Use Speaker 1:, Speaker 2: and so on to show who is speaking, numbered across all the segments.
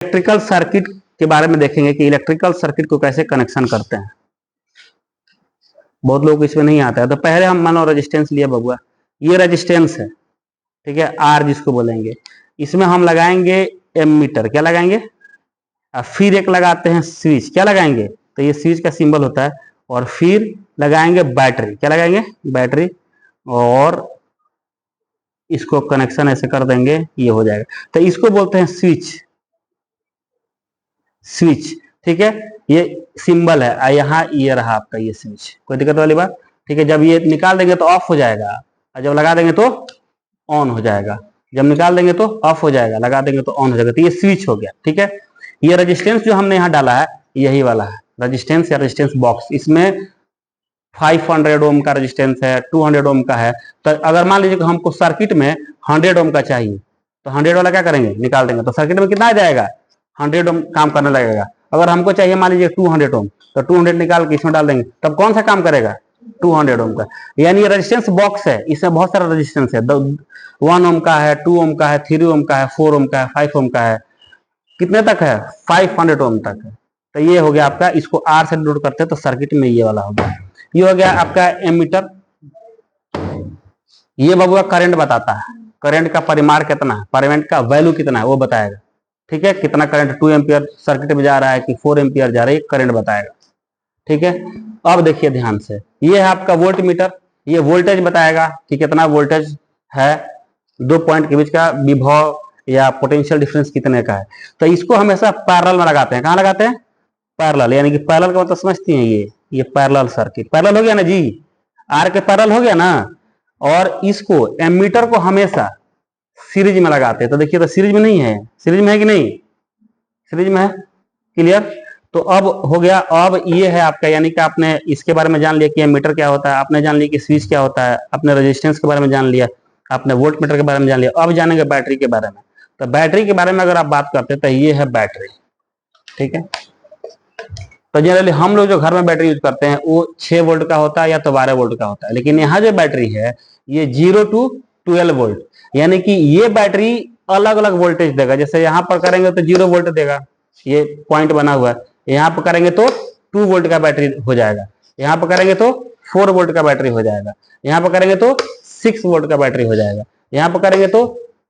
Speaker 1: Electrical circuit के बारे में देखेंगे कि इलेक्ट्रिकल सर्किट को कैसे कनेक्शन करते हैं। बहुत लोगों को इसमें नहीं आता है। तो पहले हम मान लो रेजिस्टेंस लिया बबुआ, ये रेजिस्टेंस है, ठीक है, आर जिसको बोलेंगे। इसमें हम लगाएंगे एमीटर, क्या लगाएंगे, फिर एक लगाते हैं स्विच, क्या लगाएंगे, तो ये स्विच का सिंबल होता है। और फिर लगाएंगे बैटरी, क्या लगाएंगे, बैटरी, और इसको कनेक्शन ऐसे कर देंगे, ये हो जाएगा। तो इसको बोलते हैं स्विच, स्विच, ठीक है। ये सिंबल है, यहाँ ये रहा आपका ये स्विच, कोई दिक्कत वाली बात, ठीक है। जब ये निकाल देंगे तो ऑफ हो जाएगा, और जब लगा देंगे तो ऑन हो जाएगा। जब निकाल देंगे तो ऑफ हो जाएगा, लगा देंगे तो ऑन हो जाएगा। तो ये स्विच हो गया, ठीक है। ये रेजिस्टेंस जो हमने यहाँ डाला है यही वाला है रेजिस्टेंस या रेजिस्टेंस बॉक्स। इसमें 500 ओम का रेजिस्टेंस है, 200 ओम का है। तो अगर मान लीजिए कि हमको सर्किट में 100 ओम का चाहिए, तो 100 वाला क्या करेंगे, निकाल देंगे, तो सर्किट में कितना आ जाएगा, 100 ओम काम करने लगेगा। अगर हमको चाहिए मान लीजिए 200 ओम, तो 200 निकाल के इसमें डाल देंगे, तब कौन सा काम करेगा, 200 ओम का। यानी ये रेजिस्टेंस बॉक्स है, इसमें बहुत सारा रेजिस्टेंस है, 1 ओम का है, 2 ओम का है, 3 ओम का है, 4 ओम का है, 5 ओम का है, कितने तक है, 500 ओम तक है। तो ये हो गया आपका, इसको आर से डिनोट करते हैं तो सर्किट में ये वाला हो गया। ये हो गया आपका एमीटर। ये बबुआ करंट बताता है, करंट का परिमाण कितना है, करंट का वैल्यू कितना है वो बताएगा, ठीक है। कितना करंट 2 एम्पियर सर्किट में जा रहा है कि 4 एम्पियर जा रहा है, करंट बताएगा, ठीक है। अब देखिए ध्यान से, ये है आपका वोल्ट मीटर, ये वोल्टेज बताएगा कि कितना वोल्टेज है, 2 पॉइंट के बीच का विभव या पोटेंशियल डिफरेंस कितने का है। तो इसको हमेशा पैरेलल में लगाते हैं, कहाँ लगाते हैं, पैरेलल। यानी कि पैरेलल का मतलब समझती हैं, ये पैरेलल सर्किट, पैरेलल हो गया ना जी, आर के पैरेलल हो गया ना। और इसको एमीटर को हमेशा सीरीज में लगाते हैं। तो देखिए, तो सीरीज में नहीं है, सीरीज में है कि नहीं, सीरीज में है, क्लियर। तो अब हो गया, अब ये है आपका, यानी कि आपने इसके बारे में जान लिया कि एमीटर क्या होता है, आपने जान लिया कि स्विच क्या होता है, आपने रेजिस्टेंस के बारे में जान लिया, आपने वोल्ट मीटर के बारे में जान लिया। अब जानेंगे बैटरी के बारे में। तो बैटरी के बारे में अगर आप बात करते हैं तो ये है बैटरी, ठीक है। तो जनरली हम लोग जो घर में बैटरी यूज करते हैं वो 6 वोल्ट का होता है या तो 12 वोल्ट का होता है। लेकिन यहाँ जो बैटरी है ये 0 to 12 वोल्ट, यानी कि ये बैटरी अलग अलग वोल्टेज देगा। जैसे यहाँ पर करेंगे तो 0 वोल्ट देगा, ये पॉइंट बना हुआ है। यहाँ पर करेंगे तो 2 वोल्ट का बैटरी हो जाएगा, यहाँ पर करेंगे तो 4 वोल्ट का बैटरी हो जाएगा, यहाँ पर करेंगे तो 6 वोल्ट का बैटरी हो जाएगा, यहाँ पर करेंगे तो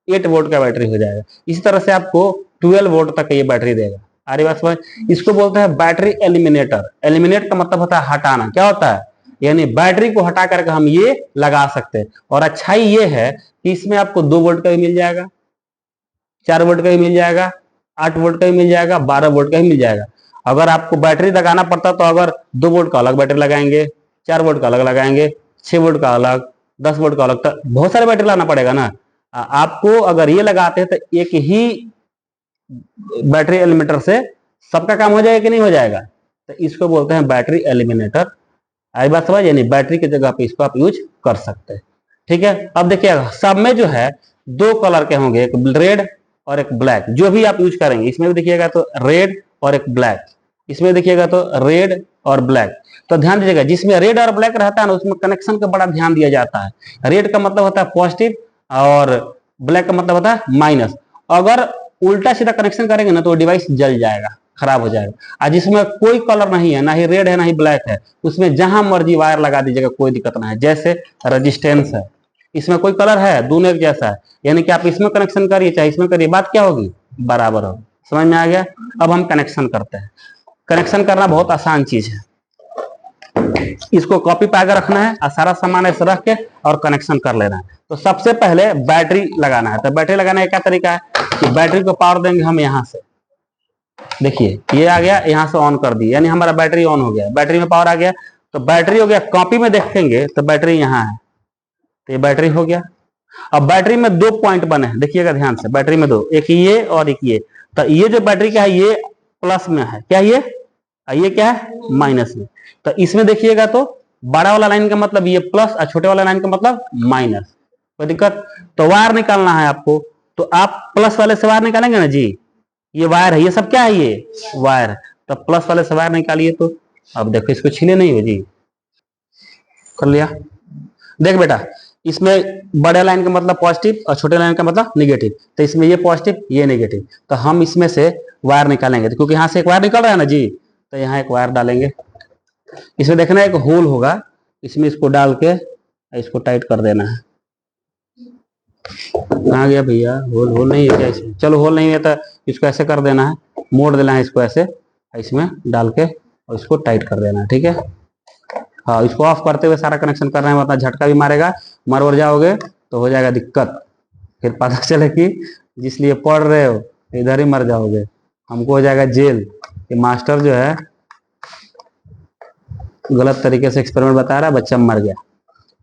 Speaker 1: 8 वोल्ट का बैटरी हो जाएगा। इसी तरह से आपको 12 वोल्ट तक ये बैटरी देगा। अरे बात समझ, इसको बोलते हैं बैटरी एलिमिनेटर। एलिमिनेट का मतलब होता है हटाना, क्या होता है, यानी बैटरी को हटा करके हम ये लगा सकते हैं। और अच्छाई ये है कि इसमें आपको 2 वोल्ट का भी मिल जाएगा, 4 वोल्ट का भी मिल जाएगा, 8 वोल्ट का भी मिल जाएगा, 12 वोल्ट का भी मिल जाएगा। अगर आपको बैटरी लगाना पड़ता तो अगर 2 वोल्ट का अलग बैटरी लगाएंगे, 4 वोल्ट का अलग लगाएंगे, 6 वोल्ट का अलग, 10 वोल्ट का अलग, तो बहुत सारे बैटरी लाना पड़ेगा ना। आपको अगर ये लगाते हैं तो एक ही बैटरी एलिमिनेटर से सबका काम हो जाएगा कि नहीं हो जाएगा। तो इसको बोलते हैं बैटरी एलिमिनेटर। आई बात समझ, यानी बैटरी की जगह पे इसको आप यूज कर सकते हैं, ठीक है। अब देखिए, सब में जो है 2 कलर के होंगे, एक रेड और एक ब्लैक। जो भी आप यूज करेंगे, इसमें भी देखिएगा तो रेड और एक ब्लैक, इसमें देखिएगा तो रेड और ब्लैक। तो ध्यान दीजिएगा, जिसमें रेड और ब्लैक रहता है ना उसमें कनेक्शन का बड़ा ध्यान दिया जाता है। रेड का मतलब होता है पॉजिटिव और ब्लैक का मतलब होता है माइनस। अगर उल्टा सीधा कनेक्शन करेंगे ना तो डिवाइस जल जाएगा, खराब हो जाएगा। और जिसमें कोई कलर नहीं है, ना ही रेड है ना ही ब्लैक है, उसमें जहां मर्जी वायर लगा दीजिएगा, कोई दिक्कत नहीं है। जैसे रेजिस्टेंस है, इसमें कोई कलर है, दोनों एक जैसा है, यानी कि आप इसमें कनेक्शन करिए चाहे इसमें करिए, बात क्या होगी, बराबर होगी। समझ में आ गया। अब हम कनेक्शन करते हैं। कनेक्शन करना बहुत आसान चीज है, इसको कॉपी पे आगे रखना है और सारा सामान ऐसे रख के और कनेक्शन कर लेना है। तो सबसे पहले बैटरी लगाना है। तो बैटरी लगाने का क्या तरीका है कि बैटरी को पावर देंगे हम यहाँ से, देखिए ये आ गया, यहाँ से ऑन कर दिए, यानी हमारा बैटरी ऑन हो गया, बैटरी में पावर आ गया। तो बैटरी हो गया, कॉपी में देखेंगे तो बैटरी यहाँ है, तो ये बैटरी हो गया। अब बैटरी में 2 पॉइंट बने हैं, देखिएगा ध्यान से, बैटरी में 2, एक ये और एक ये। तो ये जो बैटरी का है ये प्लस में है, क्या ये क्या है, माइनस में। तो इसमें देखिएगा तो बड़ा वाला लाइन का मतलब ये प्लस और छोटे वाला लाइन का मतलब माइनस। कोई दिक्कत, तो वायर निकालना है आपको, तो आप प्लस वाले से वायर निकालेंगे ना जी, ये वायर है, ये सब क्या है, ये वायर है। तो प्लस वाले से वायर निकालिए। तो अब देखो, इसको छीले नहीं हो जी, कर लिया। देख बेटा, इसमें बड़े लाइन का मतलब पॉजिटिव और छोटे लाइन का मतलब निगेटिव, तो इसमें ये पॉजिटिव ये नेगेटिव, तो हम इसमें से वायर निकालेंगे, तो क्योंकि यहाँ से एक वायर निकल रहा है ना जी, तो यहाँ एक वायर डालेंगे। इसमें देखना एक होल होगा, इसमें इसको डाल के इसको टाइट कर देना है। कहाँ गया भैया, होल होल नहीं है क्या इसमें? चलो होल नहीं है तो इसको ऐसे कर देना है, मोड़ देना है इसको ऐसे, इसमें डाल के और इसको टाइट कर देना है, ठीक है। हाँ, इसको ऑफ करते हुए सारा कनेक्शन करना है, वरना झटका भी मारेगा, मर जाओगे तो हो जाएगा दिक्कत, फिर पता चले कि जिसलिए पढ़ रहे हो इधर ही मर जाओगे, हमको हो जाएगा जेल। ये मास्टर जो है गलत तरीके से एक्सपेरिमेंट बता रहा है, बच्चा मर गया।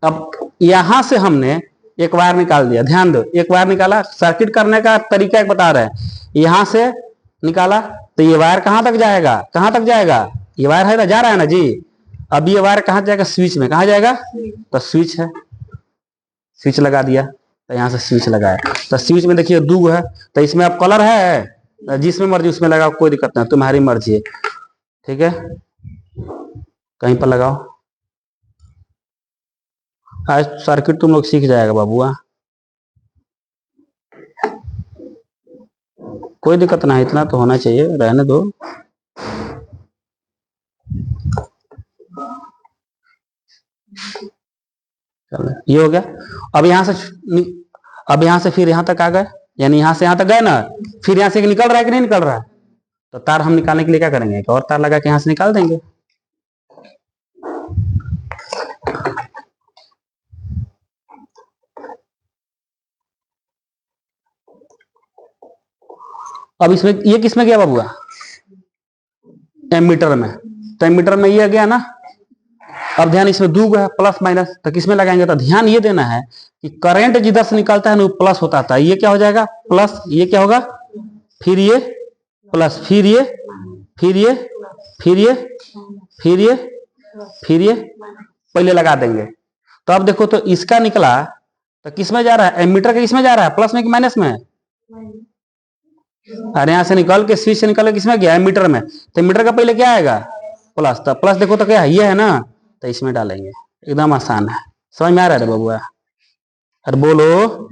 Speaker 1: अब यहां से हमने एक वायर निकाल दिया, ध्यान दो, एक वायर निकाला, सर्किट करने का तरीका एक बता रहे हैं। यहां से निकाला तो ये वायर कहां तक जाएगा, कहां तक जाएगा, ये वायर है ना, जा रहा है ना जी। अब ये वायर कहां जाएगा, स्विच में, कहां जाएगा, तो स्विच है, स्विच लगा दिया, तो यहां से स्विच लगाया, तो स्विच में देखिए दो है, तो इसमें अब कलर है, जिसमें मर्जी उसमें लगाओ, कोई दिक्कत नहीं, तुम्हारी मर्जी है, ठीक है। कहीं पर लगाओ, आज सर्किट तुम लोग सीख जाएगा बाबूआ, कोई दिक्कत नहीं, इतना तो होना चाहिए, रहने दो। चलो ये हो गया। अब यहां से फिर यहां तक आ गए, यानी यहां से यहां तक गए ना, फिर यहां से निकल रहा है कि नहीं निकल रहा है, तो तार हम निकालने के लिए क्या करेंगे, एक और तार लगा के यहां से निकाल देंगे। अब इसमें ये किसमें गया बाबूआ, एमीटर में, तो एमीटर में ये गया ना। अब ध्यान, इसमें दो है प्लस माइनस, तो किसमें लगाएंगे, तो ध्यान ये देना है कि करंट जिधर से निकलता है ना वो प्लस होता था, ये क्या हो जाएगा प्लस, ये क्या होगा, फिर ये प्लस, फिर ये, फिर ये, फिर ये, फिर ये, फिर ये, पहले लगा देंगे। तो अब देखो, तो इसका निकला तो किसमें जा रहा है, एमीटर के किसमें जा रहा है, प्लस में कि माइनस में, अरे यहां से निकल के स्विच से निकल के किसमें गया, एमीटर में, तो एमीटर का पहले क्या आएगा, प्लस, तो प्लस देखो तो क्या है, ये है ना, तो इसमें डालेंगे, एकदम आसान है, समझ में आ रहा है बबुआ, अरे बोलो।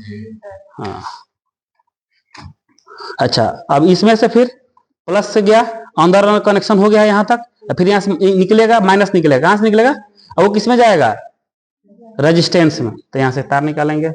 Speaker 1: हाँ अच्छा, अब इसमें से फिर प्लस से गया अंदर कनेक्शन हो गया यहाँ तक, फिर यहाँ से निकलेगा माइनस निकलेगा, कहां से निकलेगा, और वो किसमें जाएगा, रेजिस्टेंस में, तो यहाँ से तार निकालेंगे।